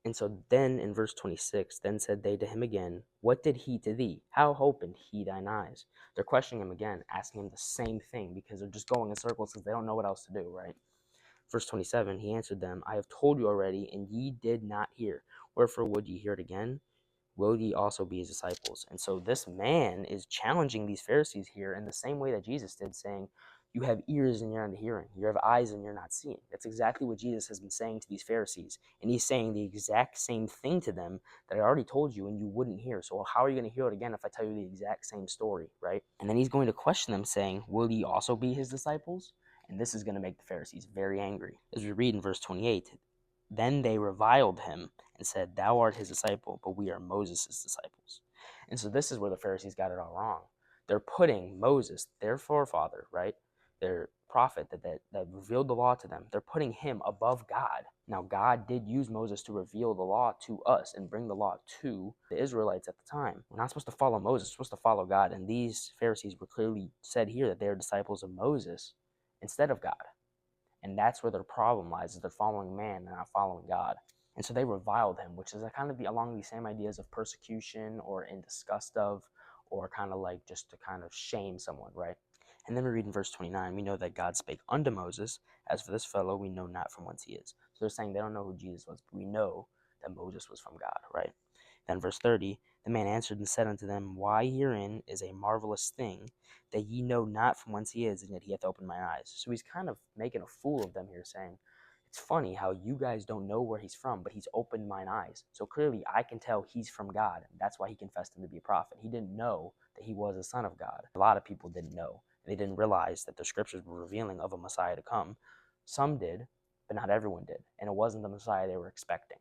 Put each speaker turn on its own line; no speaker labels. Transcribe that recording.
And so then in verse 26, then said they to him again, what did he to thee? How opened he thine eyes? They're questioning him again, asking him the same thing because they're just going in circles because they don't know what else to do, right? Verse 27, he answered them, I have told you already, and ye did not hear. Wherefore would ye hear it again? Will ye also be his disciples? And so this man is challenging these Pharisees here in the same way that Jesus did, saying, you have ears and you're not hearing. You have eyes and you're not seeing. That's exactly what Jesus has been saying to these Pharisees. And he's saying the exact same thing to them that I already told you and you wouldn't hear. So how are you going to hear it again if I tell you the exact same story, right? And then he's going to question them, saying, will ye also be his disciples? And this is going to make the Pharisees very angry. As we read in verse 28, then they reviled him and said, thou art his disciple, but we are Moses' disciples. And so this is where the Pharisees got it all wrong. They're putting Moses, their forefather, right, their prophet that revealed the law to them, they're putting him above God. Now, God did use Moses to reveal the law to us and bring the law to the Israelites at the time. We're not supposed to follow Moses, we're supposed to follow God. And these Pharisees were clearly said here that they are disciples of Moses instead of God. And that's where their problem lies, is they're following man and not following God. And so they reviled him, which is kind of along these same ideas of persecution or in disgust of, or kind of like just to kind of shame someone, right? And then we read in verse 29, we know that God spake unto Moses, as for this fellow, we know not from whence he is. So they're saying they don't know who Jesus was, but we know that Moses was from God, right? Then verse 30, the man answered and said unto them, why herein is a marvelous thing, that ye know not from whence he is, and yet he hath opened mine eyes. So he's kind of making a fool of them here, saying, it's funny how you guys don't know where he's from, but he's opened mine eyes. So clearly I can tell he's from God. And that's why he confessed him to be a prophet. He didn't know that he was a son of God. A lot of people didn't know. They didn't realize that the scriptures were revealing of a Messiah to come. Some did, but not everyone did. And it wasn't the Messiah they were expecting.